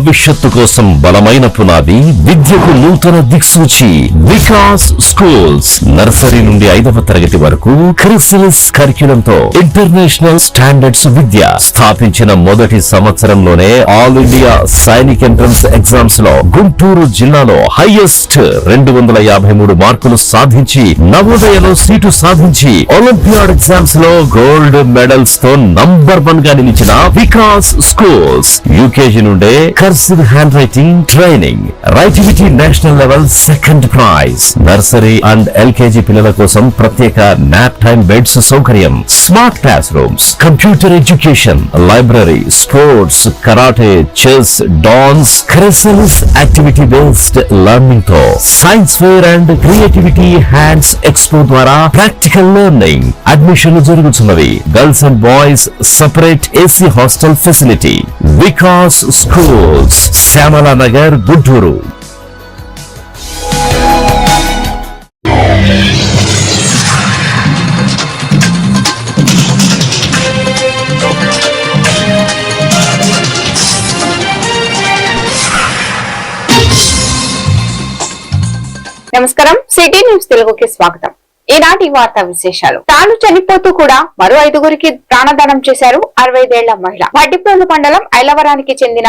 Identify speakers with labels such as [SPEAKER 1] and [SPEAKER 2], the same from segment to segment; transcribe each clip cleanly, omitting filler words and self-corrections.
[SPEAKER 1] భవిష్యత్తు కోసం బలమైన పునాది, విద్యకు నూతన దిక్సూచి. వికాస్ స్కూల్స్ నర్సరీ నుండి 5వ తరగతి వరకు క్రిస్టల్స్ కరిక్యులంతో ఇంటర్నేషనల్ స్టాండర్డ్స్ విద్య స్థాపించిన మొదటి సంవత్సరంలోనే all India Sainik entrance exams లో గుంటూరు జిల్లాలో హైయెస్ట్ 253 మార్కులు సాధించి నవోదయలో సీటు సాధించి ఒలింపియాడ్ ఎగ్జామ్స్ లో గోల్డ్ మెడల్స్ తో నంబర్ 1 గా నిలిచిన వికాస్ స్కూల్స్. యూకేజీ నుండే కర్సివ్ హ్యాండ్ రైటింగ్ ట్రైనింగ్, రైటివిటీ national level 2nd prize. Nursery and LKG పిల్లల కోసం ప్రత్యేక నాప్ టైమ్ బెడ్స్ సౌకర్యం, smart class rooms, computer education, library, sports, karate, chess, dance, crystals activity based learning తో science fair and creativity hands expo ద్వారా practical learning. అడ్మిషన్లు జరుగుతున్నవి. Girls and boys separate AC hostel facility. Vikas schools, Shyamala Nagar, Guntur.
[SPEAKER 2] నమస్కారం, city news తెలుగుకి స్వాగతం. ఈనాటి వార్తా విశేషాలు. తాను చనిపోతూ కూడా మరో 5గురికి ప్రాణదానం చేశారు 65 ఏళ్ల మహిళ. వడ్డిప్రోలు మండలం ఐలవరానికి చెందిన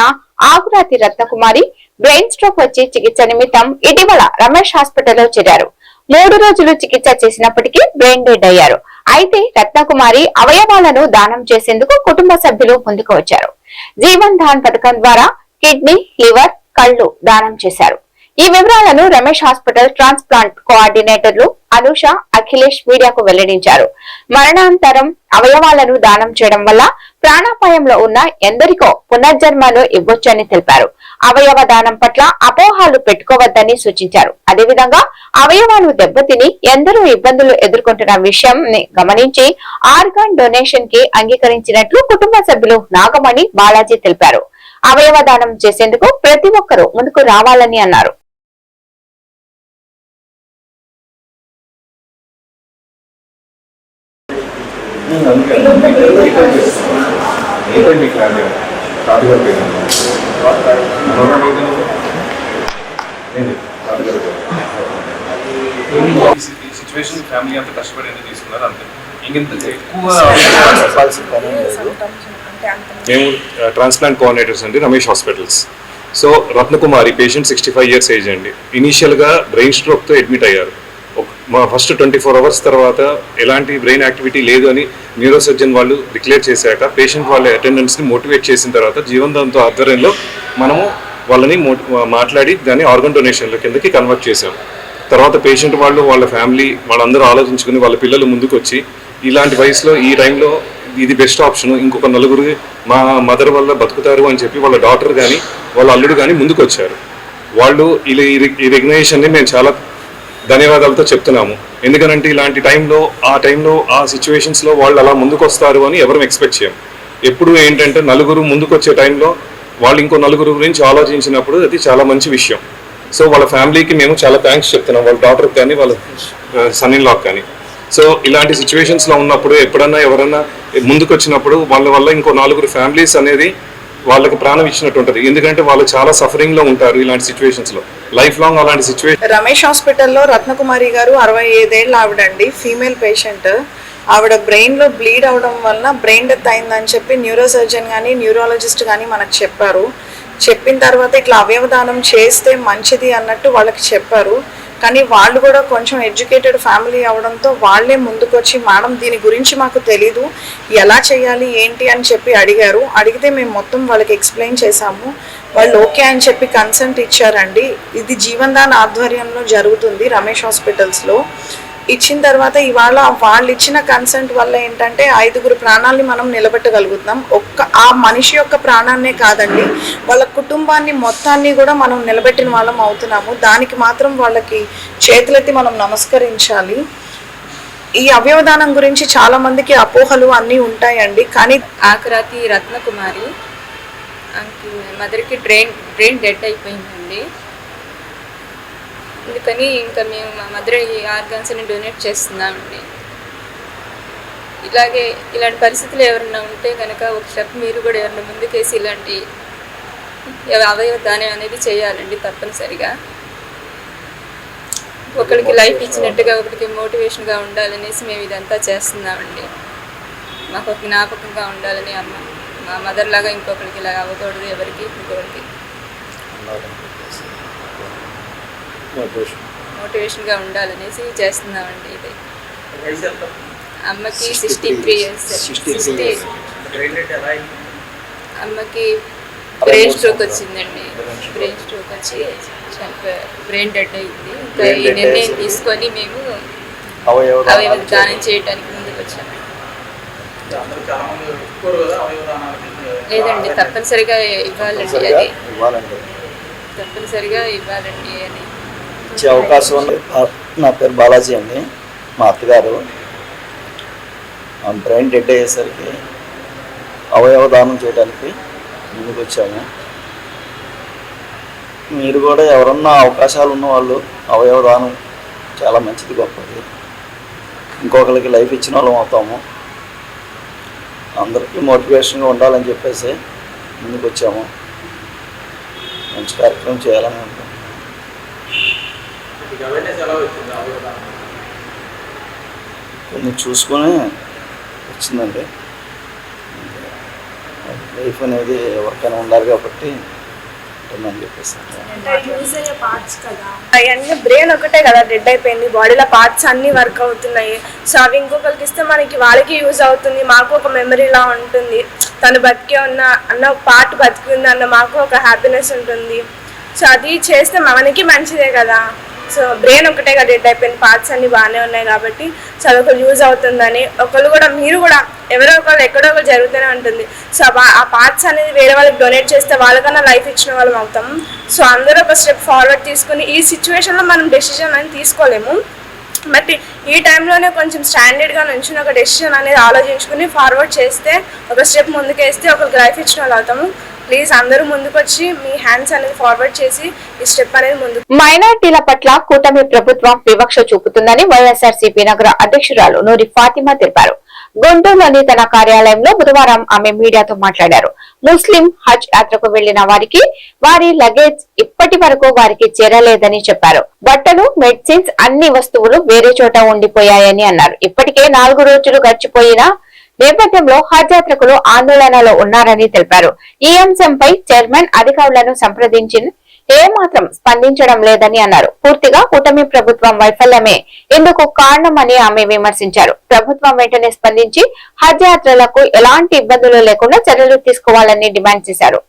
[SPEAKER 2] ఆగురాతి రత్నకుమారి బ్రెయిన్ స్ట్రోక్ వచ్చి చికిత్స నిమిత్తం ఇటీవల రమేష్ హాస్పిటల్లో చేరారు. 3 రోజులు చికిత్స చేసినప్పటికీ బ్రెయిన్ డెడ్ అయ్యారు. అయితే రత్నకుమారి అవయవాలను దానం చేసేందుకు కుటుంబ సభ్యులు ముందుకు వచ్చారు. జీవన్ ధాన్ పథకం ద్వారా కిడ్నీ, లివర్, కళ్లు దానం చేశారు. ఈ వివరాలను రమేష్ హాస్పిటల్ ట్రాన్స్ప్లాంట్ కోఆర్డినేటర్లు అనూష, అఖిలేష్ మీడియాకు వెల్లడించారు. మరణాంతరం అవయవాలను దానం చేయడం వల్ల ప్రాణాపాయంలో ఉన్న ఎందరికో పునర్జన్మను ఇవ్వొచ్చని తెలిపారు. అవయవ దానం పట్ల అపోహాలు పెట్టుకోవద్దని సూచించారు. అదేవిధంగా అవయవాలు దెబ్బతిని ఎందరో ఇబ్బందులు ఎదుర్కొంటున్న విషయం గమనించి ఆర్గాన్ డొనేషన్ కి అంగీకరించినట్లు కుటుంబ సభ్యులు నాగమణి, బాలాజీ తెలిపారు. అవయవ దానం చేసేందుకు ప్రతి ఒక్కరూ ముందుకు రావాలని అన్నారు.
[SPEAKER 3] సిచ్యువేషన్ ఫ్యామిలీ అంతా కష్టపడి ఎందుకు తీసుకున్నారు అంతే. ఇంకెంత ఎక్కువ మేము ట్రాన్స్ప్లాంట్ కోఆర్డినేటర్స్ అండి, Ramesh hospitals. So Ratnakumari patient 65 years age అండి. ఇనీషియల్గా బ్రెయిన్ స్ట్రోక్తో అడ్మిట్ అయ్యారు. మా ఫస్ట్ 24 hours తర్వాత ఎలాంటి బ్రెయిన్ యాక్టివిటీ లేదు అని న్యూరో సర్జన్ వాళ్ళు డిక్లేర్ చేశాక పేషెంట్ వాళ్ళ అటెండెన్స్ని మోటివేట్ చేసిన తర్వాత జీవన్ దాంతో ఆధ్వర్యంలో మనము వాళ్ళని మాట్లాడి దాన్ని ఆర్గన్ డొనేషన్ల కిందకి కన్వర్ట్ చేశాం. తర్వాత పేషెంట్ వాళ్ళు, వాళ్ళ ఫ్యామిలీ వాళ్ళందరూ ఆలోచించుకుని వాళ్ళ పిల్లలు ముందుకు వచ్చి ఇలాంటి వయసులో ఈ టైంలో ఇది బెస్ట్ ఆప్షన్, ఇంకొక 4 మా మదర్ వల్ల బతుకుతారు అని చెప్పి వాళ్ళ డాటర్ కానీ వాళ్ళ అల్లుడు కానీ ముందుకు వచ్చారు. వాళ్ళు ఈ రికగ్నైజేషన్ని మేము చాలా ధన్యవాదాలతో చెప్తున్నాము. ఎందుకనంటే ఇలాంటి టైంలో ఆ సిచ్యువేషన్స్లో వాళ్ళు అలా ముందుకు వస్తారు అని ఎవరు ఎక్స్పెక్ట్ చేయం. ఎప్పుడు ఏంటంటే 4 ముందుకు వచ్చే టైంలో వాళ్ళు ఇంకో 4 గురించి ఆలోచించినప్పుడు అది చాలా మంచి విషయం. సో వాళ్ళ ఫ్యామిలీకి మేము చాలా థ్యాంక్స్ చెప్తున్నాం, వాళ్ళ డాటర్కి కానీ వాళ్ళ సన్ ఇన్ లాకి కానీ. సో ఇలాంటి సిచ్యువేషన్స్లో ఉన్నప్పుడు ఎప్పుడన్నా ఎవరన్నా ముందుకు వచ్చినప్పుడు వాళ్ళ వల్ల ఇంకో 4 ఫ్యామిలీస్ అనేది వాళ్ళకి ప్రాణం ఇచ్చినట్టు ఉంటుంది. ఎందుకంటే వాళ్ళు చాలా సఫరింగ్లో ఉంటారు ఇలాంటి సిచ్యువేషన్స్లో, లైఫ్ లాంగ్ అలాంటి సిచ్యువేషన్.
[SPEAKER 4] రమేష్ హాస్పిటల్లో రత్నకుమారి గారు 65 ఏళ్ళ ఆవిడండి, ఫీమేల్ పేషెంట్. ఆవిడ బ్రెయిన్లో బ్లీడ్ అవడం వలన బ్రెయిన్ డెత్ అయిందని చెప్పి న్యూరో సర్జన్ కానీ న్యూరాలజిస్ట్ కానీ మనకు చెప్పారు. చెప్పిన తర్వాత ఇట్లా అవయవదానం చేస్తే మంచిది అన్నట్టు వాళ్ళకి చెప్పారు. కానీ వాళ్ళు కూడా కొంచెం ఎడ్యుకేటెడ్ ఫ్యామిలీ అవడంతో వాళ్ళే ముందుకొచ్చి మేడం దీని గురించి మాకు తెలీదు, ఎలా చేయాలి ఏంటి అని చెప్పి అడిగారు. అడిగితే మేము మొత్తం వాళ్ళకి ఎక్స్ప్లెయిన్ చేశాము. వాళ్ళు ఓకే అని చెప్పి కన్సెంట్ ఇచ్చారండి. ఇది జీవన్ దాన్ ఆధ్వర్యంలో జరుగుతుంది రమేష్ హాస్పిటల్స్లో. ఇచ్చిన తర్వాత ఇవాళ వాళ్ళు ఇచ్చిన కన్సెంట్ వల్ల ఏంటంటే 5 ప్రాణాలని మనం నిలబెట్టగలుగుతున్నాం. ఆ మనిషి యొక్క ప్రాణాన్నే కాదండి, వాళ్ళ కుటుంబాన్ని మొత్తాన్ని కూడా మనం నిలబెట్టిన వాళ్ళం అవుతున్నాము. దానికి మాత్రం వాళ్ళకి చేతులెత్తి మనం నమస్కరించాలి. ఈ అవయవదానం గురించి చాలా మందికి అపోహలు అన్నీ ఉంటాయండి. కానీ
[SPEAKER 5] ఆకురాతి రత్నకుమారి మదర్కి బ్రెయిన్ డెడ్ అయిపోయిందండి. అందుకని ఇంకా మేము మా మదర్ ఆర్గాన్స్ని డొనేట్ చేస్తున్నామండి. ఇలాంటి పరిస్థితులు ఎవరైనా ఉంటే కనుక ఒక స్టెప్ మీరు కూడా ఎవరైనా ముందుకేసి ఇలాంటి అవయవ దానం అనేది చేయాలండి తప్పనిసరిగా. ఒకరికి లైఫ్ ఇచ్చినట్టుగా ఒకరికి మోటివేషన్గా ఉండాలనేసి మేము ఇదంతా చేస్తున్నామండి. మాకు ఒక జ్ఞాపకంగా ఉండాలని అమ్మ మా మదర్ లాగా ఇంకొకరికి ఇలా అవ్వకూడదు, ఎవరికి ఇంకొకరికి మోటివేషన్గా ఉండాలనేసి చేస్తున్నామండి. ఇది అమ్మకి 63 years. అమ్మకి బ్రెయిన్ స్ట్రోక్ వచ్చిందండి. బ్రెయిన్ స్ట్రోక్ వచ్చి బ్రెయిన్ డెడ్ అయింది. ఇంకా ఈ నిర్ణయం తీసుకొని మేము అవయవ దానం చేయడానికి ముందుకు వచ్చాము. లేదండి, తప్పనిసరిగా ఇవ్వాలండి, అది తప్పనిసరిగా ఇవ్వాలండి అని
[SPEAKER 6] ఇచ్చే అవకాశం ఉంది. నా పేరు బాలాజీ అండి. మా అత్తగారు బ్రెయిన్ డెడ్ అయ్యేసరికి అవయవ దానం చేయడానికి ముందుకు వచ్చాము. మీరు కూడా ఎవరన్నా అవకాశాలు ఉన్న వాళ్ళు అవయవ దానం చాలా మంచిది, గొప్పది. ఇంకొకరికి లైఫ్ ఇచ్చిన వాళ్ళం అవుతాము. అందరికీ మోటివేషన్గా ఉండాలని చెప్పేసి ముందుకు వచ్చాము. మంచి కార్యక్రమం చేయాలని అనుకుంటున్నాం. కొన్ని చూసుకొని వచ్చిందండి. లైఫ్ అనేది ఎవరికైనా ఉండాలి కాబట్టి ఉంటుందని చెప్పేసి.
[SPEAKER 7] అవన్నీ బ్రెయిన్ ఒకటే కదా డెడ్ అయిపోయింది, బాడీలో పార్ట్స్ అన్నీ వర్క్ అవుతున్నాయి. సో అవి ఇంకొకరికి ఇస్తే మనకి వాళ్ళకి యూజ్ అవుతుంది, మాకు ఒక మెమరీలా ఉంటుంది. తను బతికే ఉన్న అన్న పార్ట్ బతికి ఉంది అన్న మాకు ఒక హ్యాపీనెస్ ఉంటుంది. సో అది చేస్తే మనకి మంచిదే కదా. సో బ్రెయిన్ ఒకటే కదా డెడ్ అయిపోయింది, పార్ట్స్ అన్నీ బాగానే ఉన్నాయి కాబట్టి సో అదొక యూజ్ అవుతుందని ఒకళ్ళు కూడా, మీరు కూడా ఎవరో ఒకళ్ళు ఎక్కడో ఒకరు జరుగుతూనే ఉంటుంది. సో ఆ పార్ట్స్ అనేది వేరే వాళ్ళకి డొనేట్ చేస్తే వాళ్ళకన్నా లైఫ్ ఇచ్చిన వాళ్ళం అవుతాం. సో అందరూ ఒక స్టెప్ ఫార్వర్డ్ తీసుకుని, ఈ సిచ్యువేషన్లో మనం డెసిషన్ అని తీసుకోలేము, బట్ ఈ టైంలోనే కొంచెం స్టాండర్డ్గా నుంచి ఒక డెసిషన్ అనేది ఆలోచించుకుని ఫార్వర్డ్ చేస్తే, ఒక స్టెప్ ముందుకేస్తే ఒకరికి లైఫ్ ఇచ్చిన వాళ్ళు అవుతాము. ప్లీజ్ అందరూ ముందుకు వచ్చి మీ హ్యాండ్స్ అనేది ఫార్వర్డ్ చేసి ఈ స్టెప్ అనేది ముందుకు.
[SPEAKER 2] మైనార్టీల పట్ల కూటమి ప్రభుత్వం వివక్ష చూపుతుందని వైఎస్ఆర్సీపీ నగర అధ్యక్షురాలు నూరి ఫాతిమా తెలిపారు. గుంటూరులోని తన కార్యాలయంలో బుధవారం ఆమె మీడియాతో మాట్లాడారు. ముస్లిం హజ్ యాత్రకు వెళ్లిన వారికి వారి లగేజ్ ఇప్పటి వరకు వారికి చేరలేదని చెప్పారు. బట్టలు, మెడిసిన్స్ అన్ని వస్తువులు వేరే చోట ఉండిపోయాయని అన్నారు. ఇప్పటికే 4 రోజులు గడిచిపోయిన నేపథ్యంలో హజ్ యాత్రికులు ఆందోళనలో ఉన్నారని తెలిపారు. ఈ అంశంపై చైర్మన్ అధికారులను సంప్రదించి ఏమాత్రం స్పందించడం లేదని అన్నారు. పూర్తిగా కూటమి ప్రభుత్వం వైఫల్యమే ఇందుకు కారణమని ఆమె విమర్శించారు. ప్రభుత్వం వెంటనే స్పందించి హజ్ యాత్రలకు ఎలాంటి ఇబ్బందులు లేకుండా చర్యలు తీసుకోవాలని డిమాండ్ చేశారు.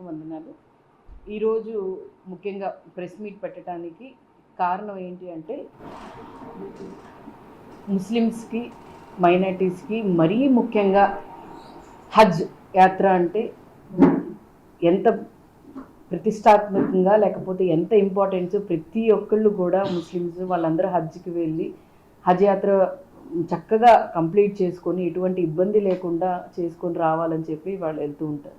[SPEAKER 8] వందనాలు. ఈరోజు ముఖ్యంగా ప్రెస్ మీట్ పెట్టడానికి కారణం ఏంటి అంటే, ముస్లిమ్స్కి, మైనారిటీస్కి మరీ ముఖ్యంగా హజ్ యాత్ర అంటే ఎంత ప్రతిష్టాత్మకంగా, లేకపోతే ఎంత ఇంపార్టెన్స్, ప్రతి ఒక్కళ్ళు కూడా ముస్లిమ్స్ వాళ్ళందరూ హజ్కి వెళ్ళి హజ్ యాత్ర చక్కగా కంప్లీట్ చేసుకొని ఎటువంటి ఇబ్బంది లేకుండా చేసుకొని రావాలని చెప్పి వాళ్ళు వెళ్తూ ఉంటారు.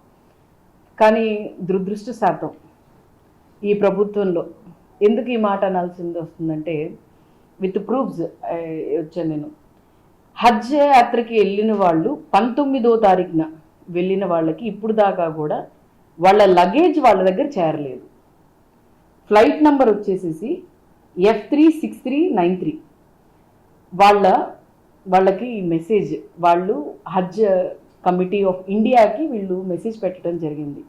[SPEAKER 8] కానీ దురదృష్టశాతం ఈ ప్రభుత్వంలో ఎందుకు ఈ మాట అనాల్సింది వస్తుందంటే, విత్ ప్రూఫ్స్ వచ్చాను నేను. హజ్ యాత్రకి వెళ్ళిన వాళ్ళు 19వ తారీఖున వెళ్ళిన వాళ్ళకి ఇప్పుడు దాకా కూడా వాళ్ళ లగేజ్ వాళ్ళ దగ్గర చేరలేదు. ఫ్లైట్ నెంబర్ వచ్చేసేసి F36393. వాళ్ళకి మెసేజ్, వాళ్ళు హజ్ కమిటీ ఆఫ్ ఇండియాకి వీళ్ళు మెసేజ్ పెట్టడం జరిగింది.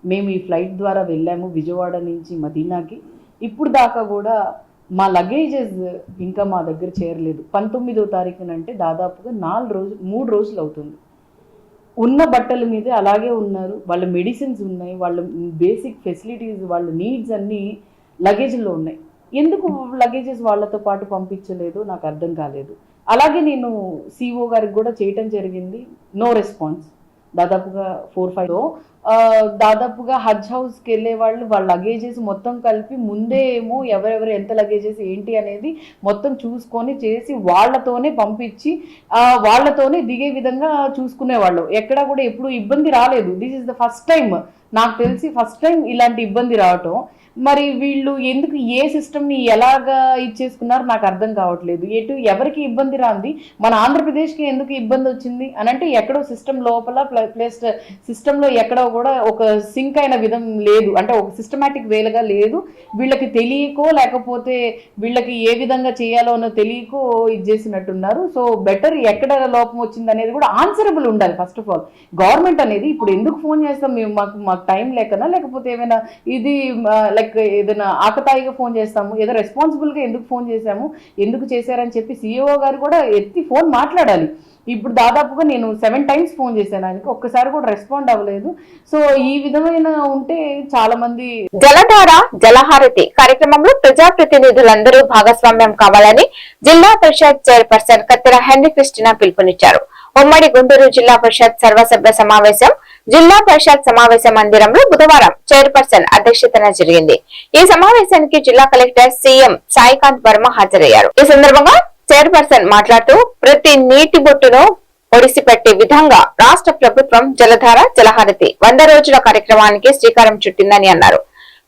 [SPEAKER 8] మేము ఈ ఫ్లైట్ ద్వారా వెళ్ళాము విజయవాడ నుంచి మదీనాకి, ఇప్పుడు దాకా కూడా మా లగేజెస్ ఇంకా మా దగ్గర చేరలేదు. 19వ తారీఖునంటే దాదాపుగా 3 రోజులు అవుతుంది. ఉన్న బట్టల మీద అలాగే ఉన్నారు, వాళ్ళ మెడిసిన్స్ ఉన్నాయి, వాళ్ళ బేసిక్ ఫెసిలిటీస్, వాళ్ళ నీడ్స్ అన్నీ లగేజ్లో ఉన్నాయి. ఎందుకు లగేజెస్ వాళ్ళతో పాటు పంపించలేదు నాకు అర్థం కాలేదు. అలాగే నేను సిఓ గారికి కూడా చేయటం జరిగింది, నో రెస్పాన్స్. దాదాపుగా 4-5 దాదాపుగా హజ్ హౌస్కి వెళ్ళే వాళ్ళు వాళ్ళ లగేజెస్ మొత్తం కలిపి ముందే ఏమో ఎవరెవరు ఎంత లగేజెస్ ఏంటి అనేది మొత్తం చూసుకొని చేసి వాళ్ళతోనే పంపించి వాళ్ళతోనే దిగే విధంగా చూసుకునేవాళ్ళు. ఎక్కడా కూడా ఎప్పుడు ఇబ్బంది రాలేదు. This is the first time, నాకు తెలిసి ఫస్ట్ టైం ఇలాంటి ఇబ్బంది రావటం. మరి వీళ్ళు ఎందుకు ఏ సిస్టమ్ని ఎలాగా ఇచ్చేసుకున్నారు నాకు అర్థం కావట్లేదు. ఎవరికి ఇబ్బంది రాంది మన ఆంధ్రప్రదేశ్కి ఎందుకు ఇబ్బంది వచ్చింది అని అంటే ఎక్కడో సిస్టమ్ లోపల ప్లస్ సిస్టంలో ఎక్కడో కూడా ఒక సింక్ అయిన విధం లేదు, అంటే ఒక సిస్టమేటిక్ వేలుగా లేదు. వీళ్ళకి తెలియకో లేకపోతే వీళ్ళకి ఏ విధంగా చేయాలోనో తెలియకో ఇది చేసినట్టున్నారు. సో బెటర్ ఎక్కడ లోపం వచ్చింది అనేది కూడా ఆన్సరబుల్ ఉండాలి. ఫస్ట్ ఆఫ్ ఆల్ గవర్నమెంట్ అనేది ఇప్పుడు ఎందుకు ఫోన్ చేస్తాం మేము, మాకు టైం లేకనా లేకపోతే ఏమైనా ఇది లైక్ ఏదైనా ఆకతాయిగా ఫోన్ చేస్తాము, ఏదో రెస్పాన్సిబుల్గా ఎందుకు ఫోన్ చేశాము, ఎందుకు చేశారని చెప్పి సిఇఓ గారు కూడా ఎత్తి ఫోన్ మాట్లాడాలి. ఇప్పుడు దాదాపుగా నేను 7 times ఫోన్ చేశాను, ఆయనకి ఒక్కసారి కూడా రెస్పాండ్ అవ్వలేదు. సో ఈ విధమైన ఉంటే చాలా మంది
[SPEAKER 2] జలధార జలహారతి కార్యక్రమంలో ప్రజాప్రతినిధులందరూ భాగస్వామ్యం కావాలని జిల్లా పరిషత్ చైర్పర్సన్ కత్తెర హెన్రీ క్రిస్టినా పిలుపునిచ్చారు. ఉమ్మడి గుంటూరు జిల్లా పరిషత్ సర్వసభ్య సమావేశం జిల్లా పరిషత్ సమావేశ మందిరంలో బుధవారం చైర్పర్సన్ అధ్యక్షతన జరిగింది. ఈ సమావేశానికి జిల్లా కలెక్టర్ సీఎం సాయికాంత్ వర్మ హాజరయ్యారు. ఈ సందర్భంగా చైర్పర్సన్ మాట్లాడుతూ ప్రతి నీటి బొట్టును ఒడిసిపెట్టే విధంగా రాష్ట్ర ప్రభుత్వం జలధార జలహారతి 100 రోజుల కార్యక్రమానికి శ్రీకారం చుట్టిందని అన్నారు.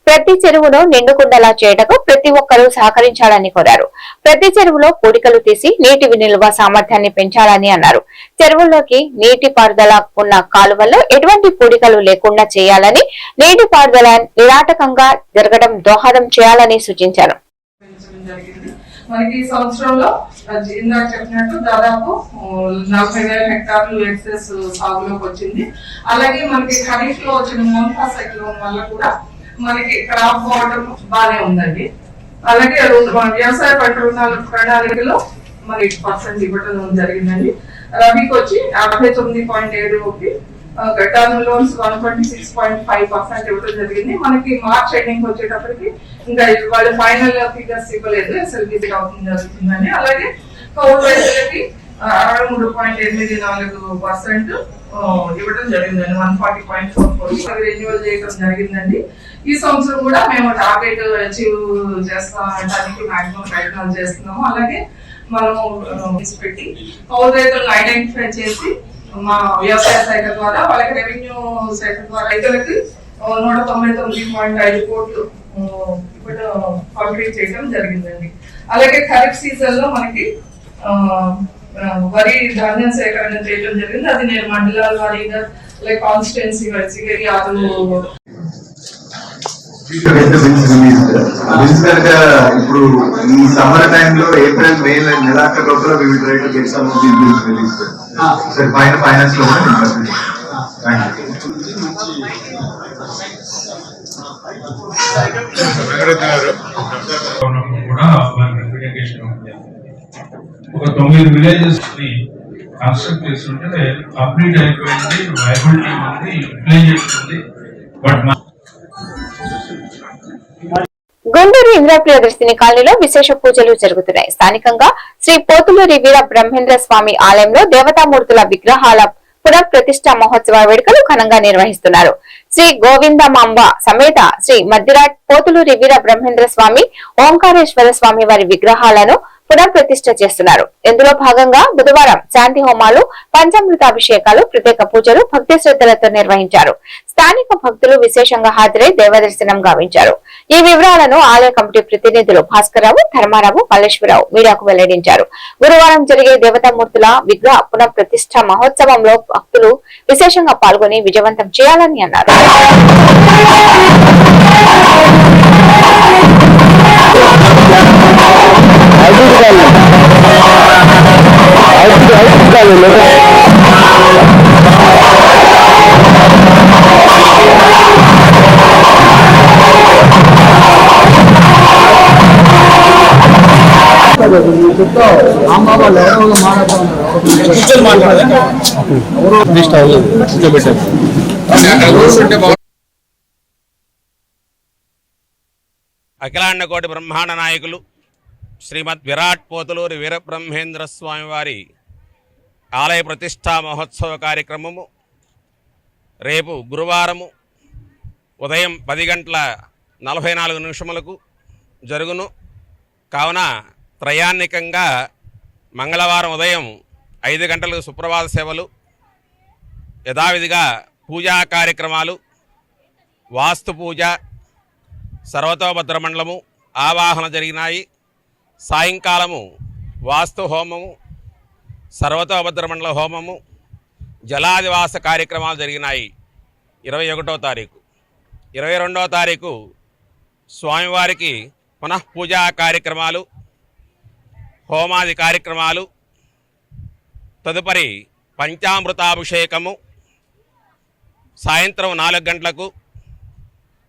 [SPEAKER 2] ప్రతి చెరువును నిండుకుండలా చేయటకు ప్రతి ఒక్కరూ సహకరించాలని కోరారు. ప్రతి చెరువులో పూడికలు తీసి నీటి నిల్వ సామర్థ్యాన్ని పెంచాలని అన్నారు. చెరువుల్లోకి నీటి పారుదల ఉన్న కాలువల్లో ఎటువంటి పూడికలు లేకుండా చేయాలని, నీటి పారుదల నిరాటకంగా జరగడం దోహదం చేయాలని సూచించారు.
[SPEAKER 9] మనకి ఈ సంవత్సరంలో ఇందాక చెప్పినట్టు దాదాపు 40,000 హెక్టార్లు ఎక్సెస్ సాగులోకి వచ్చింది. అలాగే మనకి ఖరీఫ్ లో వచ్చిన మోన్ఫా సైక్లోన్ వల్ల కూడా మనకి క్రాప్ వాటర్ బాగానే ఉందండి. అలాగే వ్యవసాయ పంట ప్రణాళికలో మరి 8% ఇవ్వడం జరిగిందండి. రబీకి వచ్చి 59.71, గడ్డాను లోన్స్ 126.5% ఇవ్వడం జరిగింది. మనకి మార్చ్ ఎండింగ్ వచ్చేటప్పటికి ఇంకా వాళ్ళు ఫైనల్ ఫిగర్స్ ఇవ్వలేదు, ఎస్ఎల్బిసి అవుతుంది జరుగుతుందని. అలాగే కౌలు రైతులకి 63.84% ఇవ్వడం జరిగిందండి. 140.44 రెన్యువల్ చేయడం జరిగిందండి. ఈ సంవత్సరం కూడా మేము టార్గెట్ అచీవ్ చేస్తానికి మాక్సిమం ప్రయత్నాలు చేస్తున్నాము. అలాగే మనము పెట్టి కౌలు రైతులను ఐడెంటిఫై చేసి మా వ్యవసాయ శాఖ ద్వారా వాళ్ళకి రెవెన్యూ శాఖ ద్వారా రైతులకి 199.5 కోట్లు ఇప్పుడు పంపిణీ చేయడం జరిగిందండి. అలాగే ఖరీఫ్ సీజన్ లో మనకి వరి ధాన్యం సేకరణ చేయడం జరిగింది. అది నేను మండలాల వారీగా లైక్ కాన్స్టిట్యున్సీ వైజ్గా
[SPEAKER 10] ఇప్పుడు ఈ సమ్మర్ టైంలో ఏప్రిల్ మే నెలాఖరు లోపల we will try to get some of these bills released. Sir, finance లో కూడా
[SPEAKER 11] ఒక 9 విలేజెస్ ని కన్స్ట్రక్ట్ చేస్తుంటే కంప్లీట్ అయిపోయింది, వైబిలిటీ ఉంది, యూటిలైజ్ చేస్తుంది. బట్
[SPEAKER 2] గుంటూరు ఇందిరా ప్రియదర్శిని కాలనీలో విశేష పూజలు జరుగుతున్నాయి. స్థానికంగా శ్రీ పోతులూరి వీర బ్రహ్మేంద్ర స్వామి ఆలయంలో దేవతామూర్తుల విగ్రహాల పునఃప్రతిష్ఠ మహోత్సవ వేడుకలు ఘనంగా నిర్వహిస్తున్నారు. శ్రీ గోవిందమాంబ సమేత శ్రీ మధ్యరాట్ పోతులూరి వీర బ్రహ్మేంద్ర స్వామి, ఓంకారేశ్వర స్వామి వారి విగ్రహాలను పునఃప్రతిష్ఠ చేస్తున్నారు. ఇందులో భాగంగా బుధవారం శాంతి హోమాలు, పంచామృతాభిషేకాలు, ప్రత్యేక పూజలు భక్తి శ్రద్ధలతో నిర్వహించారు. స్థానిక భక్తులు విశేషంగా హాజరై దేవదర్శనం గావించారు. ఈ వివరాలను ఆలయ కమిటీ ప్రతినిధులు భాస్కర్రావు, ధర్మారావు, మల్లేశ్వరరావు మీడియాకు వెల్లడించారు. గురువారం జరిగే దేవతామూర్తుల విగ్రహ పునఃప్రతిష్ఠ మహోత్సవంలో భక్తులు విశేషంగా పాల్గొని విజయవంతం చేయాలని అన్నారు.
[SPEAKER 12] అఖిలాండకోటి బ్రహ్మాండ నాయకులు శ్రీమద్ విరాట్ పోతులూరి వీరబ్రహ్మేంద్ర స్వామి వారి ఆలయ ప్రతిష్టా మహోత్సవ కార్యక్రమము రేపు గురువారము ఉదయం 10:44 జరుగును. కావున త్రయాన్నికంగా మంగళవారం ఉదయం 5 గంటలకు సుప్రభాత సేవలు, యథావిధిగా పూజా కార్యక్రమాలు, వాస్తు పూజ, సర్వతోభద్ర మండలము ఆవాహన జరిగినాయి. సాయంకాలము వాస్తు హోమము, సర్వతోభద్ర మండల హోమము, జలాదివాస కార్యక్రమాలు జరిగినాయి 21వ తారీఖు. 22వ తారీఖు స్వామివారికి పునఃపూజా కార్యక్రమాలు, హోమాది కార్యక్రమాలు, తదుపరి పంచామృతాభిషేకము, సాయంత్రం 4 గంటలకు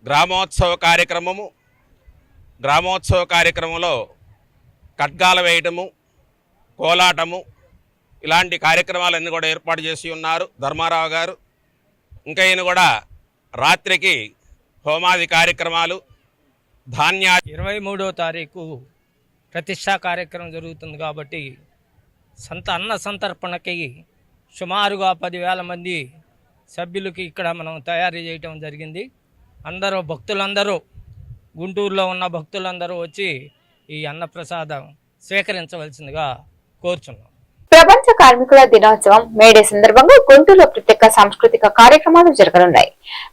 [SPEAKER 12] గ్రామోత్సవ కార్యక్రమము. గ్రామోత్సవ కార్యక్రమంలో ఖడ్గాలు వేయటము, కోలాటము, ఇలాంటి కార్యక్రమాలన్నీ కూడా ఏర్పాటు చేసి ఉన్నారు ధర్మారావు గారు. ఇంకా ఈయన కూడా రాత్రికి హోమాది కార్యక్రమాలు, ధాన్యా
[SPEAKER 13] 23వ తారీఖు ప్రతిష్టా కార్యక్రమం జరుగుతుంది కాబట్టి అన్న సంతర్పణకి సుమారుగా 10,000 మంది సభ్యులకి ఇక్కడ మనం తయారు చేయటం జరిగింది. అందరూ భక్తులందరూ, గుంటూరులో ఉన్న భక్తులందరూ వచ్చి ఈ అన్నప్రసాదం స్వీకరించవలసిందిగా కోరుచున్నాం.
[SPEAKER 2] ప్రపంచ కార్మికుల దినోత్సవం మేడే సందర్భంగా గుంటూరులో ప్రత్యేక సాంస్కృతిక కార్యక్రమాలు జరగనున్నాయి.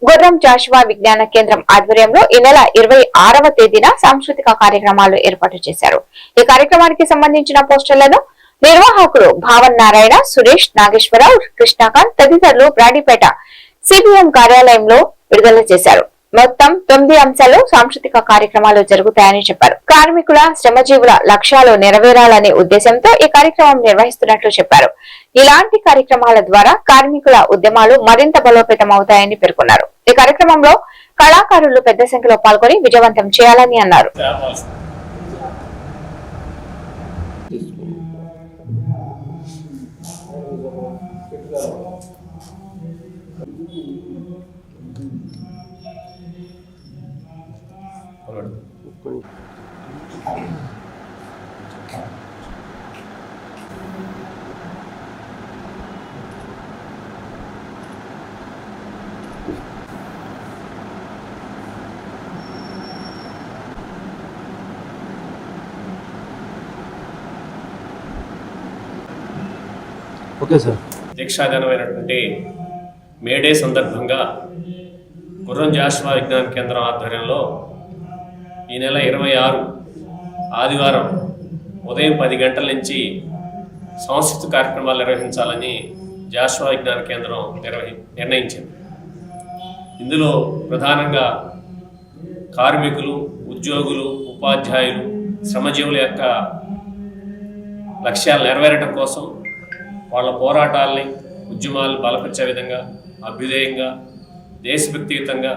[SPEAKER 2] గుర్రం జాషువా విజ్ఞాన కేంద్రం ఆధ్వర్యంలో ఈ నెల 26వ తేదీన సాంస్కృతిక కార్యక్రమాలు ఏర్పాటు చేశారు. ఈ కార్యక్రమానికి సంబంధించిన పోస్టర్లను నిర్వాహకులు భావన్ నారాయణ, సురేష్, నాగేశ్వరరావు, కృష్ణాకాంత్ తదితరులు బ్రాడీపేట సిబిఎం కార్యాలయంలో విడుదల చేశారు. మొత్తం 9 అంశాలు సాంస్కృతిక కార్యక్రమాలు జరుగుతాయని చెప్పారు. కార్మికుల, శ్రమజీవుల లక్ష్యాలు నెరవేరాలనే ఉద్దేశంతో ఈ కార్యక్రమం నిర్వహిస్తున్నట్లు చెప్పారు. ఇలాంటి కార్యక్రమాల ద్వారా కార్మికుల ఉద్యమాలు మరింత బలోపేతం అవుతాయని పేర్కొన్నారు. ఈ కార్యక్రమంలో కళాకారులు పెద్ద సంఖ్యలో పాల్గొని విజయవంతం చేయాలని అన్నారు.
[SPEAKER 14] దీక్షాదినమైనటువంటి మేడే సందర్భంగా గుర్రం జాషువా విజ్ఞాన కేంద్రం ఆధ్వర్యంలో ఈ నెల 26 ఆదివారం ఉదయం 10 గంటల నుంచి సాంస్కృతిక కార్యక్రమాలు నిర్వహించాలని జాషువా విజ్ఞాన కేంద్రం నిర్ణయించింది. ఇందులో ప్రధానంగా కార్మికులు, ఉద్యోగులు, ఉపాధ్యాయులు, శ్రమజీవుల యొక్క లక్ష్యాలు నెరవేరడం కోసం వాళ్ళ పోరాటాలని, ఉద్యమాలను బలపరిచే విధంగా, అభ్యుదయంగా, దేశభక్తియుతంగా,